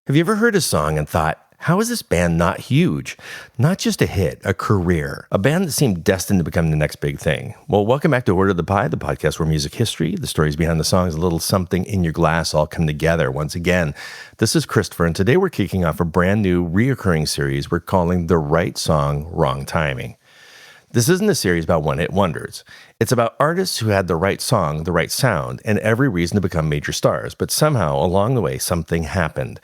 Have you ever heard a song and thought, how is this band not huge? Not just a hit, a career. A band that seemed destined to become the next big thing. Well, welcome back to Order the Pie, the podcast where music history, the stories behind the songs, a little something in your glass all come together once again. This is Christopher, and today we're kicking off a brand new reoccurring series we're calling The Right Song, Wrong Timing. This isn't a series about one-hit wonders. It's about artists who had the right song, the right sound, and every reason to become major stars, but somehow along the way something happened.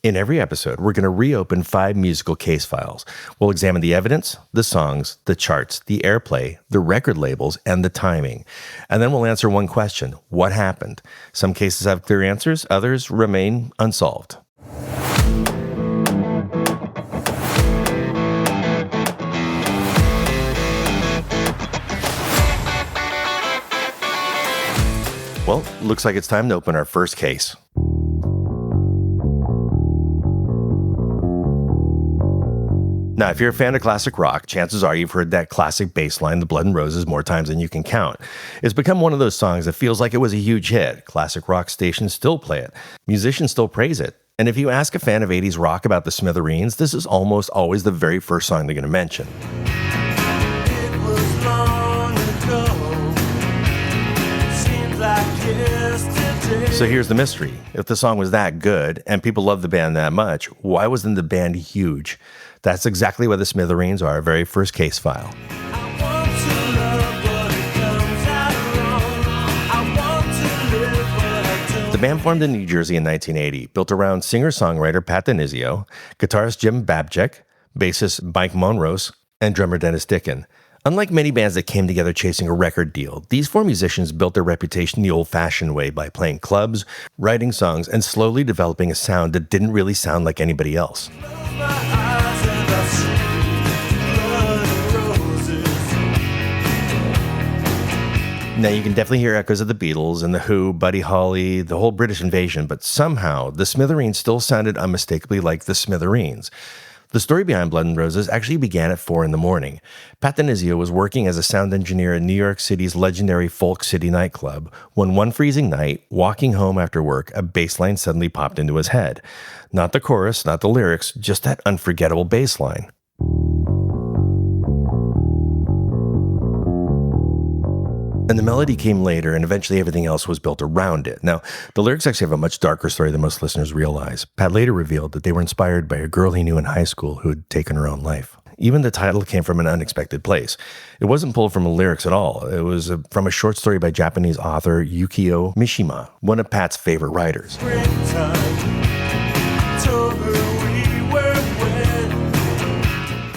In every episode, we're going to reopen 5 musical case files. We'll examine the evidence, the songs, the charts, the airplay, the record labels, and the timing. And then we'll answer one question: what happened? Some cases have clear answers, others remain unsolved. Well, looks like it's time to open our first case. Now, if you're a fan of classic rock, chances are you've heard that classic bass line, The Blood and Roses, more times than you can count. It's become one of those songs that feels like it was a huge hit. Classic rock stations still play it. Musicians still praise it. And if you ask a fan of 80s rock about the Smithereens, this is almost always the very first song they're going to mention. It was long ago. Seems like yesterday. So here's the mystery. If the song was that good and people loved the band that much, why wasn't the band huge? That's exactly what the Smithereens are, our very first case file. The band formed in New Jersey in 1980, built around singer-songwriter Pat Denizio, guitarist Jim Babjek, bassist Mike Monrose, and drummer Dennis Dickin. Unlike many bands that came together chasing a record deal, these 4 musicians built their reputation the old-fashioned way by playing clubs, writing songs, and slowly developing a sound that didn't really sound like anybody else. Now, you can definitely hear echoes of the Beatles and The Who, Buddy Holly, the whole British invasion, but somehow the Smithereens still sounded unmistakably like the Smithereens. The story behind Blood and Roses actually began at 4 a.m. Pat Denizio was working as a sound engineer in New York City's legendary Folk City nightclub when one freezing night, walking home after work, a bass line suddenly popped into his head. Not the chorus, not the lyrics, just that unforgettable bass line. And the melody came later, and eventually everything else was built around it. Now, the lyrics actually have a much darker story than most listeners realize. Pat later revealed that they were inspired by a girl he knew in high school who had taken her own life. Even the title came from an unexpected place. It wasn't pulled from the lyrics at all. It was from a short story by Japanese author Yukio Mishima, one of Pat's favorite writers.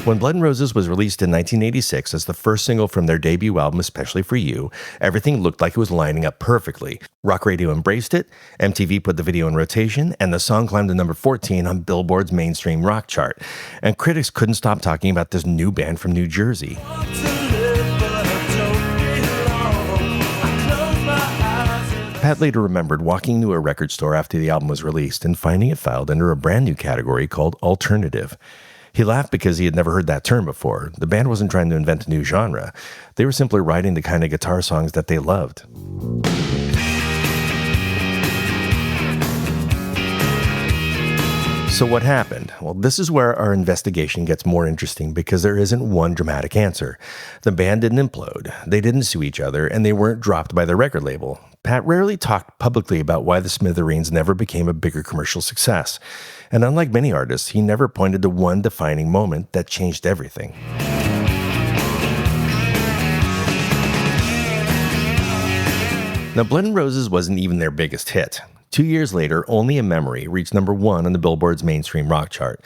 When Blood and Roses was released in 1986 as the first single from their debut album, Especially for You, everything looked like it was lining up perfectly. Rock radio embraced it, MTV put the video in rotation, and the song climbed to number 14 on Billboard's mainstream rock chart. And critics couldn't stop talking about this new band from New Jersey. Pat later remembered walking into a record store after the album was released and finding it filed under a brand new category called Alternative. He laughed because he had never heard that term before. The band wasn't trying to invent a new genre. They were simply writing the kind of guitar songs that they loved. So what happened? Well, this is where our investigation gets more interesting because there isn't one dramatic answer. The band didn't implode, they didn't sue each other, and they weren't dropped by their record label. Pat rarely talked publicly about why the Smithereens never became a bigger commercial success. And unlike many artists, he never pointed to one defining moment that changed everything. Now, Blood and Roses wasn't even their biggest hit. 2 years later, Only a Memory reached number 1 on the Billboard's mainstream rock chart.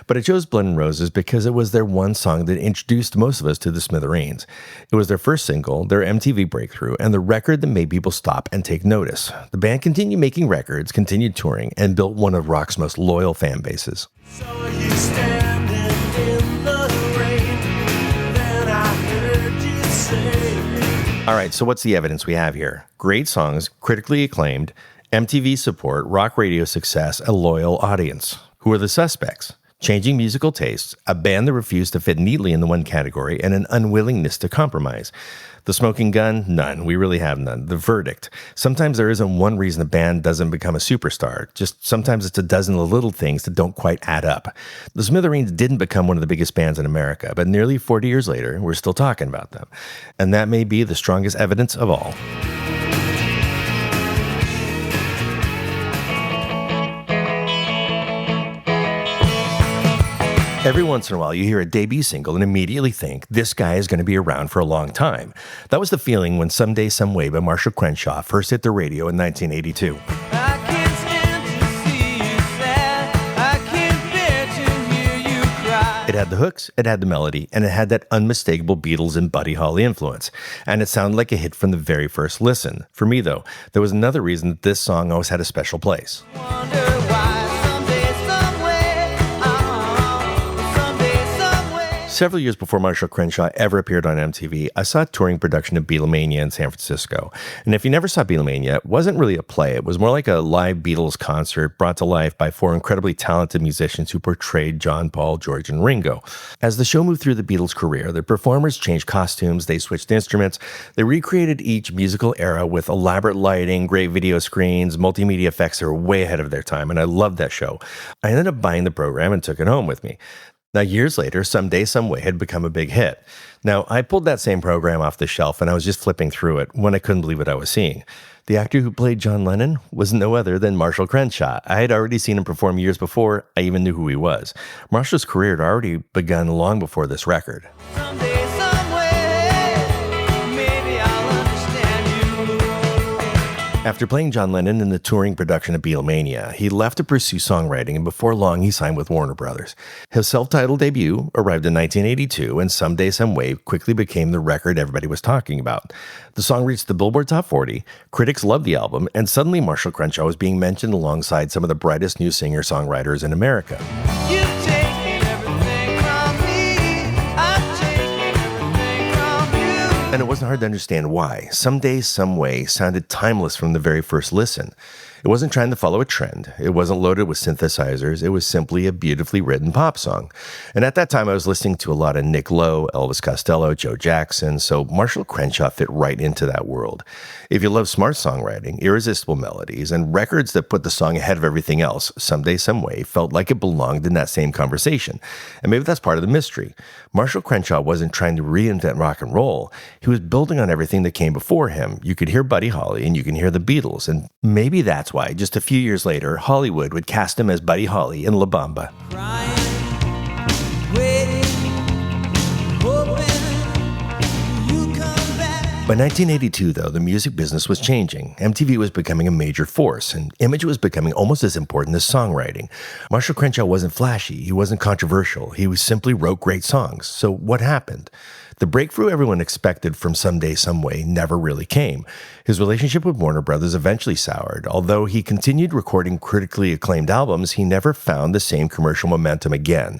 But I chose Blood and Roses because it was their one song that introduced most of us to the Smithereens. It was their first single, their MTV breakthrough, and the record that made people stop and take notice. The band continued making records, continued touring, and built one of rock's most loyal fan bases. Saw you standing in the rain, then I heard you say. All right, so what's the evidence we have here? Great songs, critically acclaimed, MTV support, rock radio success, a loyal audience. Who are the suspects? changing musical tastes, a band that refused to fit neatly into one category, and an unwillingness to compromise. The smoking gun? None. We really have none. The verdict? Sometimes there isn't one reason a band doesn't become a superstar. Just sometimes it's a dozen of little things that don't quite add up. The Smithereens didn't become one of the biggest bands in America, but nearly 40 years later, we're still talking about them. And that may be the strongest evidence of all. Every once in a while, you hear a debut single and immediately think, this guy is going to be around for a long time. That was the feeling when Someday, Someway by Marshall Crenshaw first hit the radio in 1982. I can't stand to see you sad. I can't bear to hear you cry. It had the hooks, it had the melody, and it had that unmistakable Beatles and Buddy Holly influence. And it sounded like a hit from the very first listen. For me, though, there was another reason that this song always had a special place. Wonder why someday, someway, someday, someway. Several years before Marshall Crenshaw ever appeared on MTV, I saw a touring production of Beatlemania in San Francisco. And if you never saw Beatlemania, it wasn't really a play. It was more like a live Beatles concert brought to life by four incredibly talented musicians who portrayed John, Paul, George, and Ringo. As the show moved through the Beatles' career, the performers changed costumes, they switched instruments, they recreated each musical era with elaborate lighting, great video screens, multimedia effects that were way ahead of their time, and I loved that show. I ended up buying the program and took it home with me. Now, years later, Someday, Someway had become a big hit. Now, I pulled that same program off the shelf and I was just flipping through it when I couldn't believe what I was seeing. The actor who played John Lennon was no other than Marshall Crenshaw. I had already seen him perform years before I even knew who he was. Marshall's career had already begun long before this record. Someday, someway, maybe I'll understand you. After playing John Lennon in the touring production of Beatlemania, he left to pursue songwriting, and before long he signed with Warner Brothers. His self-titled debut arrived in 1982, and Someday, Someway quickly became the record everybody was talking about. The song reached the Billboard Top 40, critics loved the album, and suddenly Marshall Crenshaw was being mentioned alongside some of the brightest new singer-songwriters in America. You've taken everything from me. I've taken everything from you. And it wasn't hard to understand why. Someday, Someway sounded timeless from the very first listen. It wasn't trying to follow a trend. It wasn't loaded with synthesizers. It was simply a beautifully written pop song. And at that time, I was listening to a lot of Nick Lowe, Elvis Costello, Joe Jackson, so Marshall Crenshaw fit right into that world. If you love smart songwriting, irresistible melodies, and records that put the song ahead of everything else, Someday, Someway felt like it belonged in that same conversation. And maybe that's part of the mystery. Marshall Crenshaw wasn't trying to reinvent rock and roll. He was building on everything that came before him. You could hear Buddy Holly and you can hear the Beatles, and maybe that's why, just a few years later, Hollywood would cast him as Buddy Holly in La Bamba. Crying, waiting, hoping you come back. By 1982, though, the music business was changing. MTV was becoming a major force, and image was becoming almost as important as songwriting. Marshall Crenshaw wasn't flashy, he wasn't controversial, he simply wrote great songs. So what happened? The breakthrough everyone expected from Someday, Someway never really came. His relationship with Warner Brothers eventually soured. Although he continued recording critically acclaimed albums, he never found the same commercial momentum again.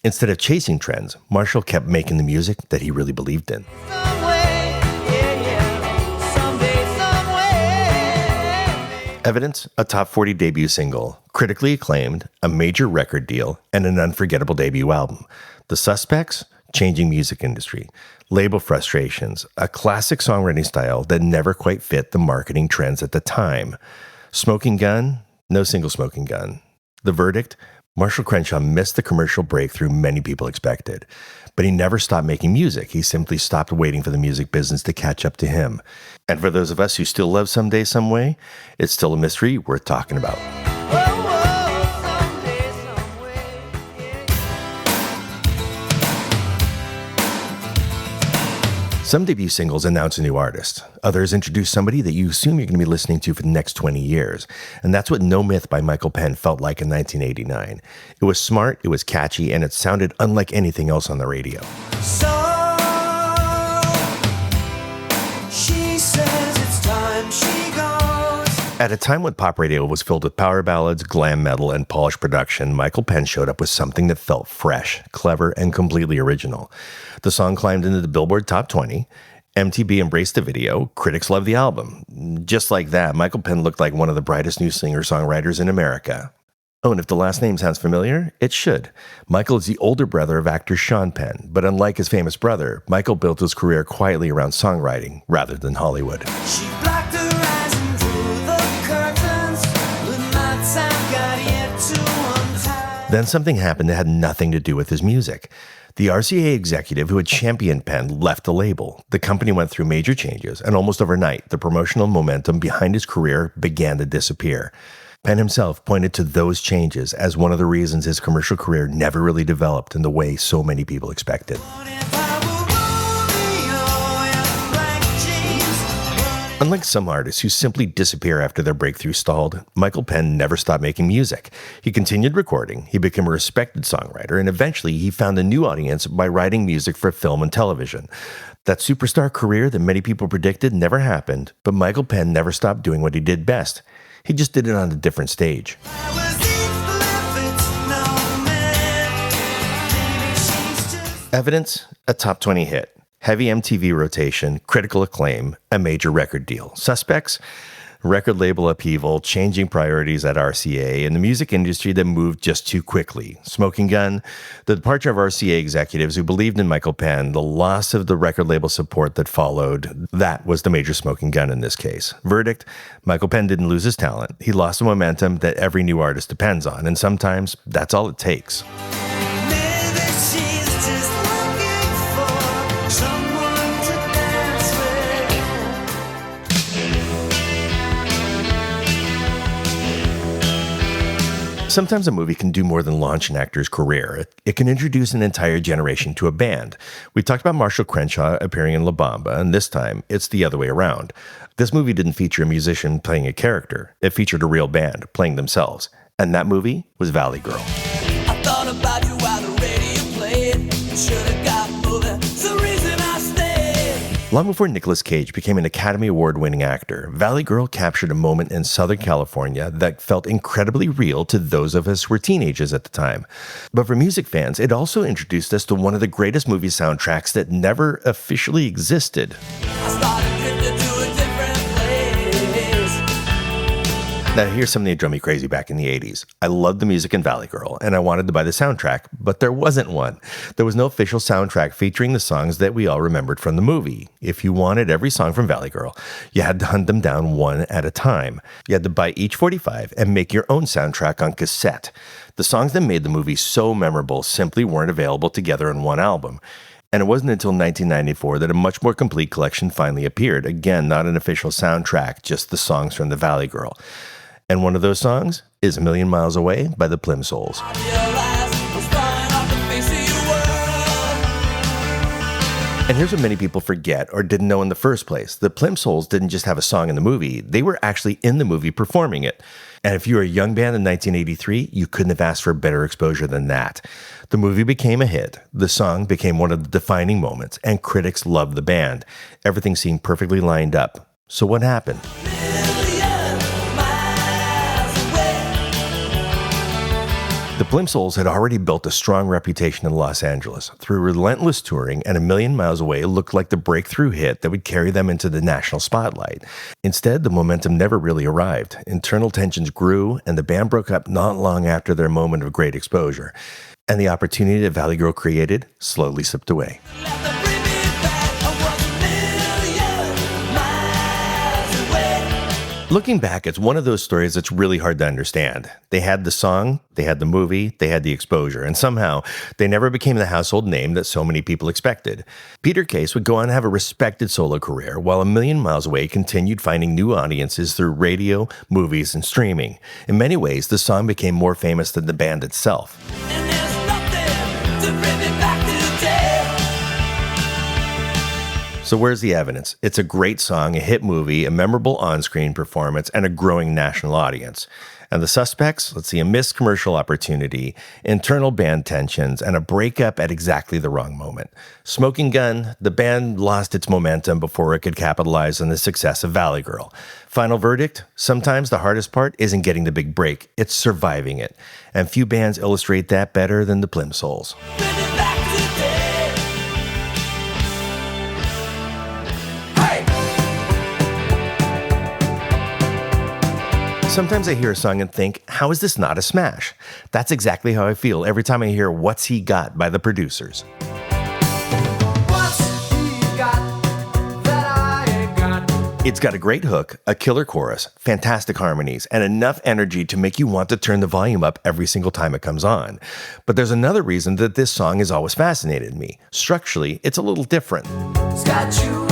Instead of chasing trends, Marshall kept making the music that he really believed in. Someway, yeah, someday, someway. Evidence, a top 40 debut single, critically acclaimed, a major record deal, and an unforgettable debut album. The Suspects? Changing music industry, label frustrations, a classic songwriting style that never quite fit the marketing trends at the time. Smoking gun? No single smoking gun. The verdict? Marshall Crenshaw missed the commercial breakthrough many people expected. But he never stopped making music. He simply stopped waiting for the music business to catch up to him. And for those of us who still love Someday, Someway, it's still a mystery worth talking about. Someday, someway, yeah. Some debut singles announce a new artist. Others introduce somebody that you assume you're going to be listening to for the next 20 years. And that's what No Myth by Michael Penn felt like in 1989. It was smart, it was catchy, and it sounded unlike anything else on the radio. So she says it's time she goes. At a time when pop radio was filled with power ballads, glam metal, and polished production, Michael Penn showed up with something that felt fresh, clever, and completely original. The song climbed into the Billboard Top 20. MTV embraced the video. Critics loved the album. Just like that, Michael Penn looked like one of the brightest new singer-songwriters in America. Oh, and if the last name sounds familiar, it should. Michael is the older brother of actor Sean Penn, but unlike his famous brother, Michael built his career quietly around songwriting rather than Hollywood. She blocked her eyes and drew the curtains, but my time got yet to untie. Then something happened that had nothing to do with his music. The RCA executive who had championed Penn left the label. The company went through major changes, and almost overnight, the promotional momentum behind his career began to disappear. Penn himself pointed to those changes as one of the reasons his commercial career never really developed in the way so many people expected. Unlike some artists who simply disappear after their breakthrough stalled, Michael Penn never stopped making music. He continued recording, he became a respected songwriter, and eventually he found a new audience by writing music for film and television. That superstar career that many people predicted never happened, but Michael Penn never stopped doing what he did best. He just did it on a different stage. Evidence, a top 20 hit. Heavy MTV rotation, critical acclaim, a major record deal. Suspects, record label upheaval, changing priorities at RCA, and the music industry that moved just too quickly. Smoking Gun, the departure of RCA executives who believed in Michael Penn, the loss of the record label support that followed, that was the major smoking gun in this case. Verdict, Michael Penn didn't lose his talent. He lost the momentum that every new artist depends on, and sometimes that's all it takes. Maybe she's just looking for someone to dance with. Sometimes a movie can do more than launch an actor's career. It can introduce an entire generation to a band. We talked about Marshall Crenshaw appearing in La Bamba, and this time it's the other way around. This movie didn't feature a musician playing a character. It featured a real band playing themselves. And that movie was Valley Girl. I thought about you while the radio played. Should have got moving. It's the reason I stayed. Long before Nicolas Cage became an Academy Award-winning actor, Valley Girl captured a moment in Southern California that felt incredibly real to those of us who were teenagers at the time. But for music fans, it also introduced us to one of the greatest movie soundtracks that never officially existed. I started drifting to a different place. Now, here's something that drove me crazy back in the 80s. I loved the music in Valley Girl, and I wanted to buy the soundtrack, but there wasn't one. There was no official soundtrack featuring the songs that we all remembered from the movie. If you wanted every song from Valley Girl, you had to hunt them down one at a time. You had to buy each 45 and make your own soundtrack on cassette. The songs that made the movie so memorable simply weren't available together in one album. And it wasn't until 1994 that a much more complete collection finally appeared. Again, not an official soundtrack, just the songs from the Valley Girl. And one of those songs is A Million Miles Away by the Plimsouls. I realized I was flying off the face of your world. And here's what many people forget or didn't know in the first place. The Plimsouls didn't just have a song in the movie, they were actually in the movie performing it. And if you were a young band in 1983, you couldn't have asked for better exposure than that. The movie became a hit, the song became one of the defining moments, and critics loved the band. Everything seemed perfectly lined up. So what happened? The Plimsouls had already built a strong reputation in Los Angeles. Through relentless touring, and A Million Miles Away looked like the breakthrough hit that would carry them into the national spotlight. Instead, the momentum never really arrived. Internal tensions grew, and the band broke up not long after their moment of great exposure. And the opportunity that Valley Girl created slowly slipped away. Looking back, it's one of those stories that's really hard to understand. They had the song, they had the movie, they had the exposure, and somehow they never became the household name that so many people expected. Peter Case would go on to have a respected solo career, while A Million Miles Away continued finding new audiences through radio, movies, and streaming. In many ways, the song became more famous than the band itself. And there's nothing to bring me back today. So where's the evidence? It's a great song, a hit movie, a memorable on-screen performance, and a growing national audience. And the suspects? Let's see, a missed commercial opportunity, internal band tensions, and a breakup at exactly the wrong moment. Smoking Gun, the band lost its momentum before it could capitalize on the success of Valley Girl. Final verdict? Sometimes the hardest part isn't getting the big break, it's surviving it. And few bands illustrate that better than the Plimsouls. Bring me back today. Sometimes I hear a song and think, how is this not a smash? That's exactly how I feel every time I hear What's He Got by the Producers. What's he got that I ain't got? It's got a great hook, a killer chorus, fantastic harmonies, and enough energy to make you want to turn the volume up every single time it comes on. But there's another reason that this song has always fascinated me. Structurally, it's a little different. He's got you.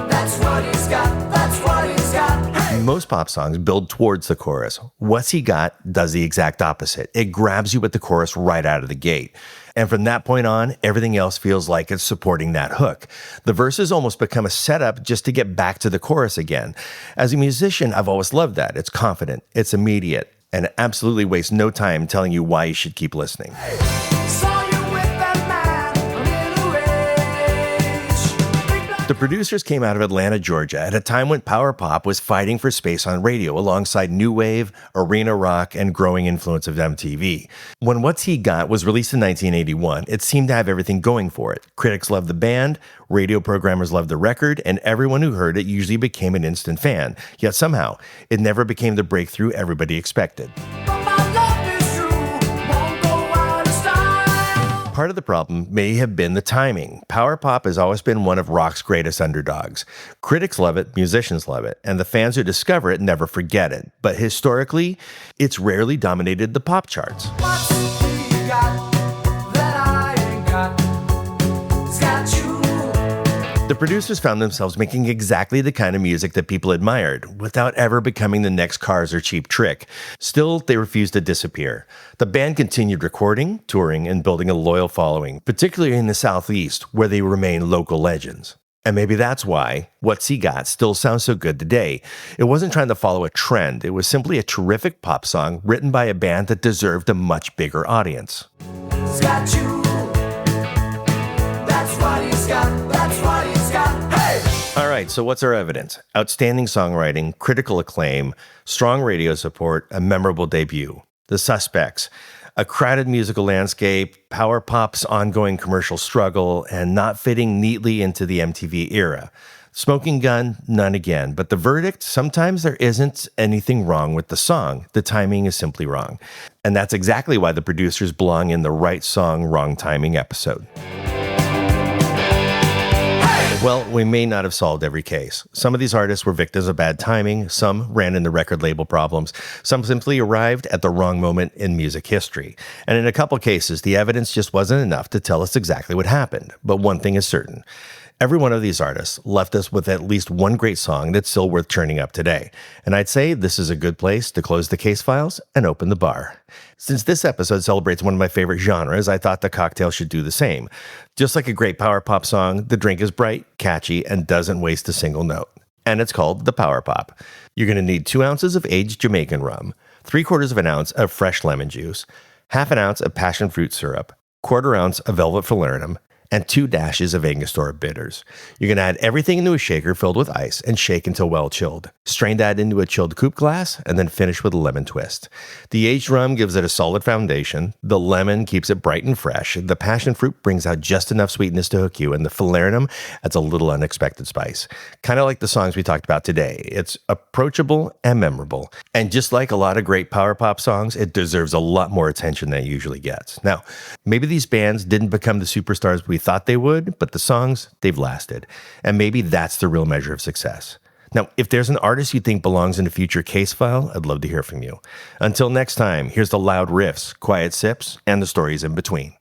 That's what he's got. That's what he's got. Hey! Most pop songs build towards the chorus. What's He Got does the exact opposite. It grabs you with the chorus right out of the gate. And from that point on, everything else feels like it's supporting that hook. The verses almost become a setup just to get back to the chorus again. As a musician, I've always loved that. It's confident, it's immediate, and it absolutely wastes no time telling you why you should keep listening. Saw you with that man, middle age. The Producers came out of Atlanta, Georgia, at a time when power pop was fighting for space on radio alongside new wave, arena rock, and growing influence of MTV. When What's He Got was released in 1981, it seemed to have everything going for it. Critics loved the band, radio programmers loved the record, and everyone who heard it usually became an instant fan. Yet somehow, it never became the breakthrough everybody expected. But my love is true. Won't go out of style. Part of the problem may have been the timing. Power pop has always been one of rock's greatest underdogs. Critics love it, musicians love it, and the fans who discover it never forget it. But historically, it's rarely dominated the pop charts. What's he got that I ain't got? He's got you. The Producers found themselves making exactly the kind of music that people admired, without ever becoming the next Cars or Cheap Trick. Still, they refused to disappear. The band continued recording, touring, and building a loyal following, particularly in the Southeast, where they remain local legends. And maybe that's why What's He Got still sounds so good today. It wasn't trying to follow a trend. It was simply a terrific pop song written by a band that deserved a much bigger audience. He's got you. That's what he's got. That's what he's got. Hey! All right, so what's our evidence? Outstanding songwriting, critical acclaim, strong radio support, a memorable debut. The Suspects. A crowded musical landscape, power pop's ongoing commercial struggle, and not fitting neatly into the MTV era. Smoking Gun, none again. But the verdict, sometimes there isn't anything wrong with the song. The timing is simply wrong. And that's exactly why the Producers belong in the Right Song, Wrong Timing episode. Well, we may not have solved every case. Some of these artists were victims of bad timing, some ran into record label problems, some simply arrived at the wrong moment in music history. And in a couple cases, the evidence just wasn't enough to tell us exactly what happened. But one thing is certain. Every one of these artists left us with at least one great song that's still worth turning up today. And I'd say this is a good place to close the case files and open the bar. Since this episode celebrates one of my favorite genres, I thought the cocktail should do the same. Just like a great power pop song, the drink is bright, catchy, and doesn't waste a single note. And it's called the Power Pop. You're going to need 2 ounces of aged Jamaican rum, 3/4 of an ounce of fresh lemon juice, half an ounce of passion fruit syrup, 1/4 ounce of velvet falernum, and 2 dashes of Angostura bitters. You're going to add everything into a shaker filled with ice and shake until well chilled. Strain that into a chilled coupe glass and then finish with a lemon twist. The aged rum gives it a solid foundation. The lemon keeps it bright and fresh. The passion fruit brings out just enough sweetness to hook you, and the falernum adds a little unexpected spice. Kind of like the songs we talked about today. It's approachable and memorable. And just like a lot of great power pop songs, it deserves a lot more attention than it usually gets. Now, maybe these bands didn't become the superstars we thought they would, but the songs, they've lasted. And maybe that's the real measure of success. Now, if there's an artist you think belongs in a future case file, I'd love to hear from you. Until next time, here's the loud riffs, quiet sips, and the stories in between.